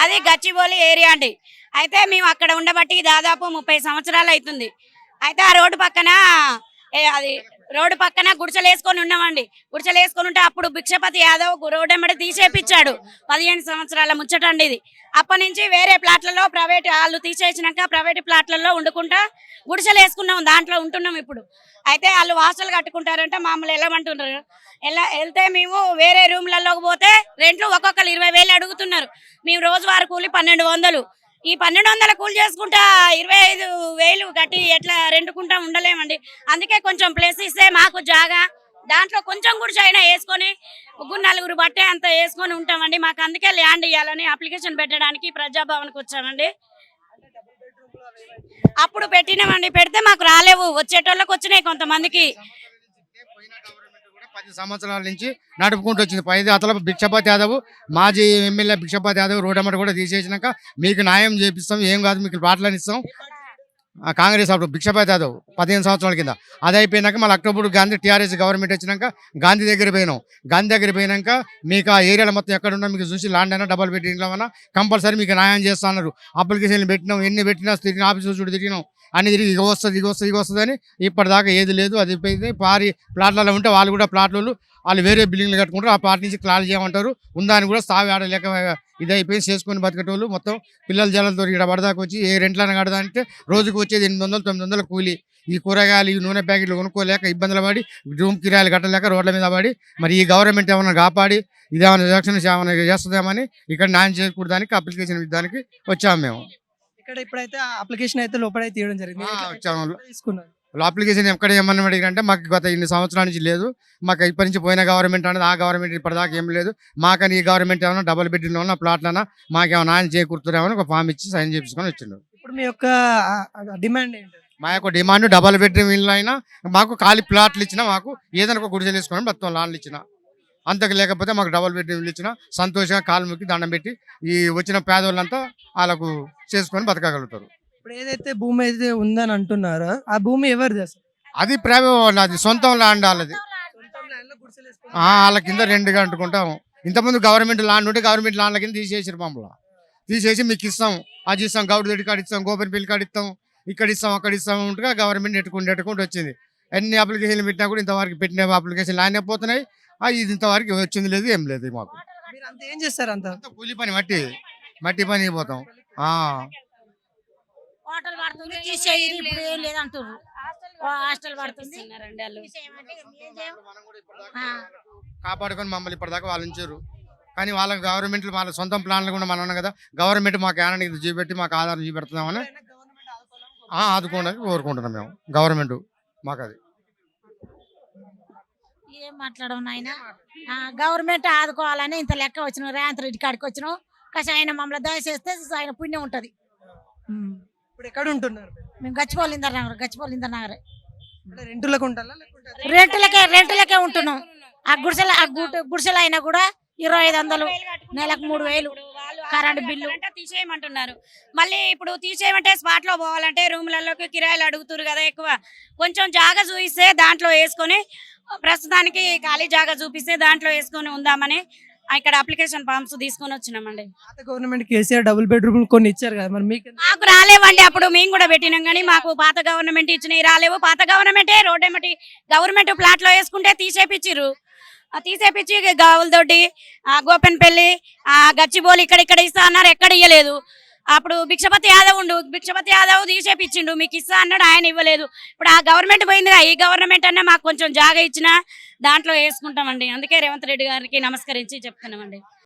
మాది గచ్చిబౌలి ఏరియా అండి. అయితే మేము అక్కడ ఉండబట్టి దాదాపు 30 సంవత్సరాలు అవుతుంది. అయితే ఆ రోడ్డు పక్కన అది రోడ్డు పక్కన గుడిసెలేసుకొని ఉన్నామండి. గుడిసెలేసుకొని ఉంటే అప్పుడు భిక్షపతి యాదవ్ రోడ్డు ఎమ్మడి తీసేపిచ్చాడు. 15 సంవత్సరాల ముచ్చటండి ఇది. అప్పటి నుంచి వేరే ప్లాట్లలో ప్రైవేట్ వాళ్ళు తీసేసినాక ప్రైవేట్ ప్లాట్లలో వండుకుంటా గుడిసెలు వేసుకున్నాం, దాంట్లో ఉంటున్నాం ఇప్పుడు. అయితే వాళ్ళు హాస్టల్ కట్టుకుంటారంటే మమ్మల్ని వెళ్ళమంటున్నారు. వెళ్తే మేము వేరే రూమ్లలోకి పోతే రెంట్లు ఒక్కొక్కరు 20,000 అడుగుతున్నారు. మేము రోజువారీ కూలి 1200. ఈ 1200 కూలి చేసుకుంటా 25,000 కట్టి ఎట్లా రెండుకుంటా ఉండలేమండి. అందుకే కొంచెం ప్లేస్ ఇస్తే మాకు జాగా దాంట్లో కొంచెం కూడా చైనా వేసుకొని 3-4 బట్టే అంత వేసుకొని ఉంటామండి. మాకు అందుకే ల్యాండ్ ఇవ్వాలని అప్లికేషన్ పెట్టడానికి ప్రజాభవన్కి వచ్చామండి. అప్పుడు పెట్టినామండి, పెడితే మాకు రాలేవు, వచ్చేటోళ్ళకి వచ్చినాయి కొంతమందికి. 10 సంవత్సరాల నుంచి నడుపుకుంటూ వచ్చింది. పైది అతల భిక్షపతి యాదవ్, మాజీ ఎమ్మెల్యే భిక్షపతి యాదవ్ రోడ్డమ్మట కూడా తీసేసినాక మీకు న్యాయం చేపిస్తాం, ఏం కాదు మీకు ప్లాట్లను ఇస్తాం. కాంగ్రెస్ అప్పుడు భిక్షపతి యాదవ్ 15 సంవత్సరాల కింద అది అయిపోయినాక మళ్ళీ అక్టోబర్ గాంధీ టీఆర్ఎస్ గవర్నమెంట్ వచ్చినాక గాంధీ దగ్గర పోయినాం. గాంధీ దగ్గర పోయినాక మీకు ఆ ఏరియాలో మొత్తం ఎక్కడ ఉన్నా మీకు చూసి ల్యాండ్ అయినా డబల్ బెడ్ ఇంట్లో అయినా కంపల్సరీ మీకు న్యాయం చేస్తా అన్నారు. అప్లికేషన్లు పెట్టినాం, ఎన్ని పెట్టినా తిరిగిన ఆఫీసు చూడు తిరిగినాం, అన్ని తిరిగి ఇక వస్తుంది అని ఇప్పటిదాకా ఏది లేదు. అది పోయింది. పారి ప్లాట్లలో ఉంటే వాళ్ళు కూడా ప్లాట్లు వాళ్ళు వేరే బిల్డింగ్లు కట్టుకుంటారు, ఆ ప్లాట్ నుంచి క్లాల్ చేయమంటారు. ఉందాని కూడా స్థాయి ఆడలేక ఇది అయిపోయి చేసుకొని బతికేటోళ్ళు మొత్తం పిల్లల జలలతో ఇక్కడ పడదాకా వచ్చి ఏ రెంట్లను కడదా అంటే రోజుకు వచ్చేది 800-900 కూలి. ఈ కూరగాయలు ఈ నూనె ప్యాకెట్లు కొనుక్కోలేక ఇబ్బందులు పడి రూమ్ కిరాయిలు కట్టలేక రోడ్ల మీద పడి మరి ఈ గవర్నమెంట్ ఏమైనా కాపాడి ఇదేమైనా రక్షణ ఏమైనా చేస్తుందేమని ఇక్కడ న్యాయం చేకూడడానికి అప్లికేషన్ ఇవ్వడానికి వచ్చాము మేము. ఇక్కడ ఇప్పుడైతే అప్లికేషన్ అయితే లోపలైతే తీయడం జరిగింది. వచ్చాము. తీసుకున్నారు అప్లికేషన్ ఎక్కడ ఏమన్నా అడిగారంటే మాకు గత ఇన్ని సంవత్సరాల నుంచి లేదు, మాకు ఇప్పటి నుంచి పోయిన గవర్నమెంట్ అనేది ఆ గవర్నమెంట్ ఇప్పటిదాకా ఏం లేదు, మాకని ఈ గవర్నమెంట్ ఏమైనా డబుల్ బెడ్రూమ్లో ఉన్న ప్లాట్లన్నా మాకేమైనా న్యాయం చేకూరుతున్నామని ఒక ఫామ్ ఇచ్చి సైన్ చేపించుకొని వచ్చిండు. ఇప్పుడు మీ యొక్క డిమాండ్ ఏంటి? మా యొక్క డిమాండ్ డబల్ బెడ్రూమ్ ఇల్లు అయినా మాకు ఖాళీ ప్లాట్లు ఇచ్చినా మాకు ఏదైనా ఒక గుడిసెలు వేసుకొని మొత్తం లాన్లు ఇచ్చిన, అంతకు లేకపోతే మాకు డబల్ బెడ్రూమ్ ఇల్లు ఇచ్చిన సంతోషంగా కాలు ముక్కి దండం పెట్టి ఈ వచ్చిన పేదోళ్ళంతా వాళ్ళకు చేసుకొని బతకగలుగుతారు. ఇప్పుడు ఏదైతే భూమి అయితే ఉందని అంటున్నారో ఆ భూమి ఎవరిది అసలు? అది ప్రైవేట్, అది సొంతం ల్యాండ్ వాళ్ళది. వాళ్ళ కింద రెండుగా అంటుకుంటాము. ఇంతకుముందు గవర్నమెంట్ ల్యాండ్ ఉంటే గవర్నమెంట్ ల్యాండ్ల కింద తీసేసారు, మమ్మల్ని తీసేసి మీకు ఇస్తాం, అది ఇస్తాం, గౌడ్ దొడ్డి కాడ ఇస్తాం, గోపన్పల్లి కాడ ఇస్తాం, ఇక్కడ ఇస్తాం, అక్కడ ఇస్తాం ఉంటుగా గవర్నమెంట్ నెట్టుకుంటూ వచ్చింది. ఎన్ని అప్లికేషన్లు పెట్టినా కూడా ఇంతవరకు పెట్టిన అప్లికేషన్లు ఆగిపోతున్నాయి. ఇది ఇంతవరకు వచ్చింది లేదు, ఏం లేదు. మాకు ఏం చేస్తారు? అంత కూలి పని, మట్టి పని పోతాం. హోటల్ పడుతుంది, తీసేయి ఇప్పుడు ఏం లేదంటారు. హాస్టల్ పడుతుంది కాపాడుకొని మమ్మల్ని ఇప్పటిదాకా వాళ్ళు ఉంచారు. కానీ వాళ్ళ గవర్నమెంట్ వాళ్ళ సొంతం ప్లాన్లు కూడా మనం ఉన్నాం కదా, గవర్నమెంట్ మాకు ఏమైనా ఇది చూపెట్టి మాకు ఆధారం చూపెడుతున్నామని ఆదుకోవడానికి కోరుకుంటున్నాం మేము. గవర్నమెంట్ మాకు అది ఏం మాట్లాడడం నాయన, గవర్నమెంట్ ఆదుకోవాలని ఇంత లెక్క వచ్చినాం. రేవంత్ రెడ్డి కాడికి వచ్చినాం, కాసి ఆయన మమ్మల్ని దయచేస్తే ఆయన పుణ్యం ఉంటుంది. ఇప్పుడు ఎక్కడ ఉంటున్నారు? మేము గచ్చిపోలిందర్ రెంటులకు ఉంటారా? రెంట్లకే ఉంటున్నాం. ఆ గుడిసెలు అయినా కూడా 2,500, నెలకు 3,000 కరెంట్ బిల్లు తీసేయమంటున్నారు. మళ్ళీ ఇప్పుడు తీసేయమంటే స్పాట్ లో పోవాలంటే రూమ్లలోకి కిరాయిలు అడుగుతారు కదా ఎక్కువ. కొంచెం జాగా చూపిస్తే దాంట్లో వేసుకొని, ప్రస్తుతానికి ఖాళీ జాగా చూపిస్తే దాంట్లో వేసుకొని ఉందామని ఇక్కడ అప్లికేషన్ ఫామ్స్ తీసుకొని వచ్చినామండి. పాత గవర్నమెంట్ కేసీఆర్ డబుల్ బెడ్రూమ్ కొన్ని ఇచ్చారు కదా, మరి మీకు మాకు రాలేవండి. అప్పుడు మేము కూడా పెట్టినాం కానీ మాకు పాత గవర్నమెంట్ ఇచ్చినవి రాలేవు. పాత గవర్నమెంటే రోడ్ ఏమిటి గవర్నమెంట్ ప్లాట్ లో వేసుకుంటే తీసేపిచ్చిర్రు. తీసేపిచ్చి గౌల్దొడ్డి, గోపెన్పల్లి, గచ్చిబౌలి ఇక్కడ ఇస్తా అన్నారు, ఎక్కడ ఇవ్వలేదు. అప్పుడు భిక్షపతి యాదవ్ తీసేపిచ్చిండు, మీకు ఇస్తా అన్నాడు, ఆయన ఇవ్వలేదు. ఇప్పుడు ఆ గవర్నమెంట్ పోయిందిగా, ఈ గవర్నమెంట్ అన్నా మాకు కొంచెం జాగా ఇచ్చినా దాంట్లో వేసుకుంటామండి. అందుకే రేవంత్ రెడ్డి గారికి నమస్కరించి చెప్తున్నామండి.